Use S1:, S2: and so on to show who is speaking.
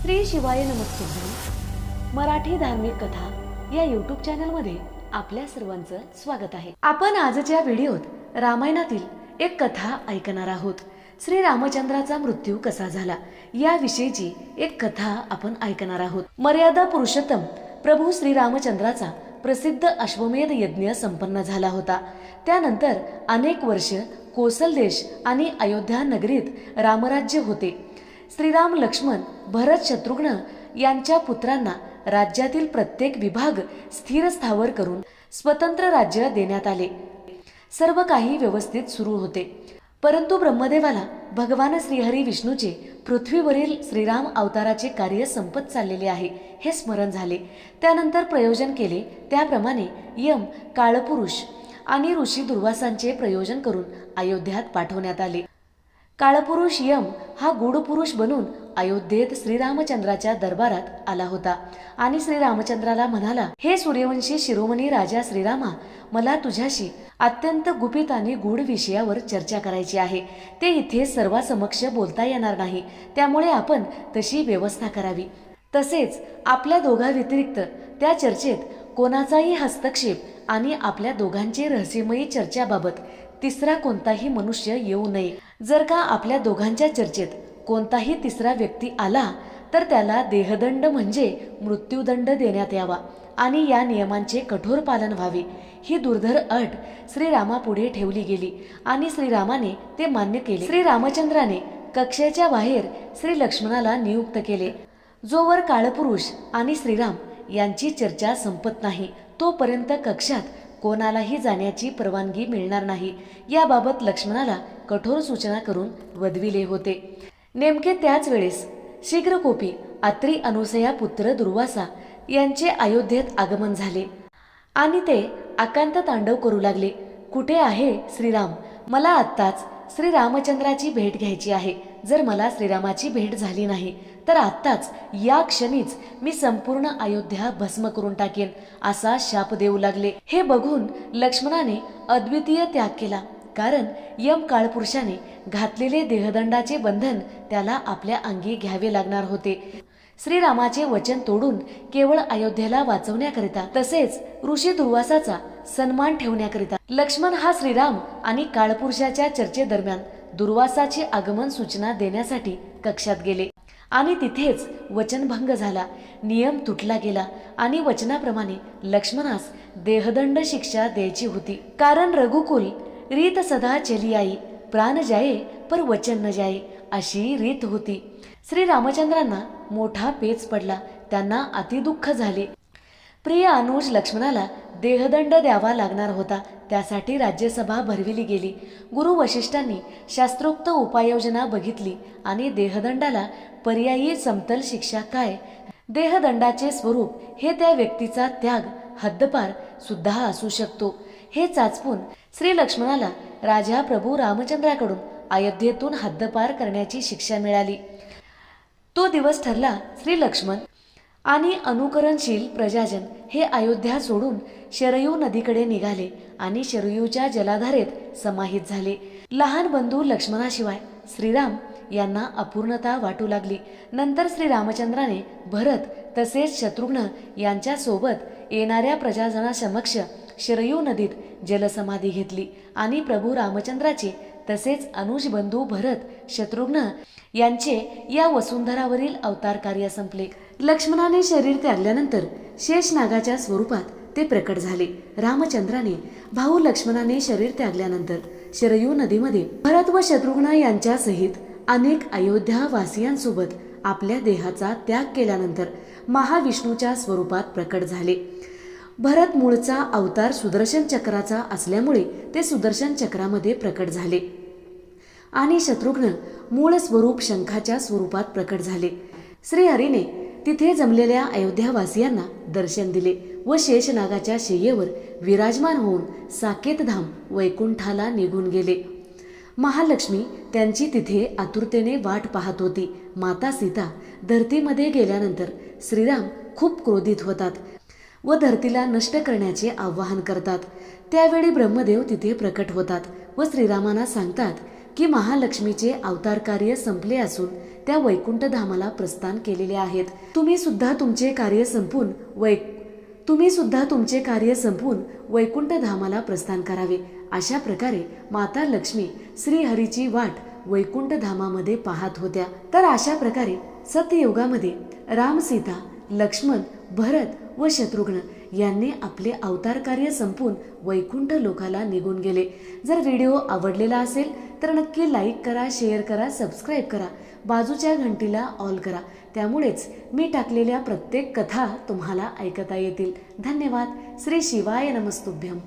S1: श्री शिवाय नमस्तुभ्यं मराठी धार्मिक कथा या यूट्यूब चॅनलमध्ये आपल्या सर्वांचं स्वागत आहे। आपण आजच्या व्हिडिओत रामायणातील एक कथा ऐकणार आहोत। श्री रामचंद्राचा मृत्यू कसा झाला याविषयीची एक कथा आपण ऐकणार आहोत। मर्यादा पुरुषोत्तम प्रभू श्री रामचंद्राचा प्रसिद्ध अश्वमेध यज्ञ संपन्न झाला होता। त्यानंतर अनेक वर्ष कोसल देश आणि अयोध्या नगरीत रामराज्य होते। श्रीराम, लक्ष्मण, भरत, शत्रुघ्न यांच्या पुत्रांना राज्यातील प्रत्येक विभाग स्थिर स्थावर करून स्वतंत्र राज्य देण्यात आले। सर्व काही व्यवस्थित सुरू होते, परंतु ब्रह्मदेवाला भगवान श्रीहरी विष्णूचे पृथ्वीवरील श्रीराम अवताराचे कार्य संपत चाललेले आहे हे स्मरण झाले। त्यानंतर प्रयोजन केले त्याप्रमाणे यम, काळपुरुष आणि ऋषी दुर्वासांचे प्रयोजन करून अयोध्यात पाठवण्यात आले। काळपुरुष यम हा गूढ पुरुष बनून अयोध्येत श्रीरामचंद्राच्या दरबारात आला होता आणि श्रीरामचंद्राला म्हणाला, हे सूर्यवंशी शिरोमणी राजा श्रीरामा, मला तुझ्याशी अत्यंत गुपित आणि गूढ विषयावर चर्चा करायची आहे। ते इथे सर्वांसमक्ष बोलता येणार नाही, त्यामुळे आपण तशी व्यवस्था करावी। तसेच आपल्या दोघा व्यतिरिक्त त्या चर्चेत कोणाचाही हस्तक्षेप आणि आपल्या दोघांची रहस्यमयी चर्चाबाबत तिसरा कोणताही मनुष्य येऊ नये। जर का आपल्या दोघांच्या चर्चेत कोणताही तिसरा व्यक्ती आला तर त्याला देहदंड म्हणजे मृत्यूदंड देण्यात यावा आणि या नियमांचे कठोर पालन व्हावे। ही दुर्धर अट श्रीरामापुढे ठेवली गेली आणि श्रीरामाने ते मान्य केले। श्री रामचंद्राने कक्षेच्या बाहेर श्री लक्ष्मणाला नियुक्त केले। जोवर काळपुरुष आणि श्रीराम यांची चर्चा संपत नाही तोपर्यंत कक्षात कोणालाही जाण्याची परवानगी मिळणार नाही, याबाबत लक्ष्मणाला कठोर सूचना करून वदविले होते। नेमके त्याच वेळेस शीघ्रकोपी अत्री अनुसया पुत्र दुर्वासा यांचे अयोध्येत आगमन झाले आणि ते आकांत तांडव करू लागले। कुठे आहे श्रीराम? मला आत्ताच श्री रामचंद्राची भेट घ्यायची आहे। जर मला श्रीरामाची भेट झाली नाही तर आत्ताच या क्षणीच मी संपूर्ण अयोध्या भस्म करून टाकेन, असा शाप देऊ लागले। हे बघून लक्ष्मणाने अद्वितीय त्याग केला, कारण यम काळपुरुषाने घातलेले देहदंडाचे बंधन त्याला आपल्या अंगी घ्यावे लागणार होते। श्रीरामाचे वचन तोडून केवळ अयोध्येला वाचवण्याकरिता तसेच ऋषी दुर्वासाचा सन्मान ठेवण्याकरिता लक्ष्मण हा श्रीराम आणि काळपुरुषाच्या चर्चेदरम्यान दुर्वासाची आगमन सूचना देण्यासाठी कक्षात गेले आणि तिथेच वचनभंग झाला। नियम तुटला गेला आणि वचनाप्रमाणे लक्ष्मणास देहदंड शिक्षा द्यायची होती, कारण रघुकुल रीत सदा चली आई, प्राण जाये पर वचन न जाये अशी रीत होती। श्री रामचंद्रांना मोठा पेच पडला, त्यांना अतिदुःख झाले। प्रिय अनुज लक्ष्मणाला देहदंड द्यावा लागणार होता, त्यासाठी राज्यसभा भरविली गेली। गुरु वशिष्ठांनी शास्त्रोक्त उपाययोजना बघितली आणि देहदंडाला पर्यायी समतल शिक्षा काय, देहदंडाचे स्वरूप हे त्या व्यक्तीचा त्याग, हद्दपार सुद्धा असू शकतो, हे चाचपून श्री लक्ष्मणाला राजा प्रभू रामचंद्राकडून अयोध्येतून हद्दपार करण्याची शिक्षा मिळाली। तो दिवस ठरला। श्री लक्ष्मण आणि अनुकरणशील प्रजाजन हे अयोध्या सोडून शरयू नदीकडे निघाले आणि शरयूच्या जलाधारेत समाहित झाले। लहान बंधू लक्ष्मणाशिवाय श्रीराम यांना अपूर्णता वाटू लागली। नंतर श्री रामचंद्राने भरत तसेच शत्रुघ्न यांच्या सोबत येणाऱ्या प्रजाजनासमक्ष शरयू नदीत जलसमाधी घेतली आणि प्रभू रामचंद्राचे तसेच अनुज बंधू भरत, शत्रुघ्न यांचे या वसुंधरावरील अवतार कार्य संपले। लक्ष्मणाने शरीर त्यागल्यानंतर शेषनागाच्या स्वरूपात ते प्रकट झाले। रामचंद्राने भाऊ लक्ष्मणाने शरीर त्यागल्यानंतर शरयू नदीमध्ये भरत व शत्रुघ्न यांच्या सहित अनेक अयोध्या वासियांसोबत आपल्या देहाचा त्याग केल्यानंतर महाविष्णूच्या स्वरूपात प्रकट झाले। भरत मूळचा अवतार सुदर्शन चक्राचा असल्यामुळे ते सुदर्शन चक्रामध्ये प्रकट झाले आणि शत्रुघ्न मूळ स्वरूप शंखाच्या स्वरूपात प्रकट झाले। श्रीहरीने तिथे जमलेल्या अयोध्यावासियांना दर्शन दिले व शेषनागाच्या शय्येवर विराजमान होऊन साकेतधाम वैकुंठाला निघून गेले। महालक्ष्मी त्यांची तिथे आतुरतेने वाट पाहत होती। माता सीता धरतीमध्ये गेल्यानंतर श्रीराम खूप क्रोधित होतात व धरतीला नष्ट करण्याचे आवाहन करतात। त्यावेळी ब्रह्मदेव तिथे प्रकट होतात व श्रीरामांना सांगतात की महालक्ष्मीचे अवतार कार्य संपले असून त्या वैकुंठ धामाला प्रस्थान केलेले आहेत. तुम्ही सुद्धा तुमचे कार्य संपून वैकुंठ धामाला प्रस्थान करावे. अशा प्रकारे माता लक्ष्मी श्रीहरीची वाट वैकुंठ धामामध्ये पाहत होत्या. तर अशा प्रकारे सत्ययुगामध्ये राम, सीता, लक्ष्मण, भरत व शत्रुघ्न यांनी आपले अवतार कार्य संपून वैकुंठ लोकाला निघून गेले. जर व्हिडिओ आवडलेला असेल तर नक्की लाईक करा, शेअर करा, सबस्क्राईब करा, बाजूच्या घंटीला ऑल करा. त्यामुळेच मी टाकलेल्या प्रत्येक कथा तुम्हाला ऐकता येतील. धन्यवाद. श्री शिवाय नमस्तुभ्यम.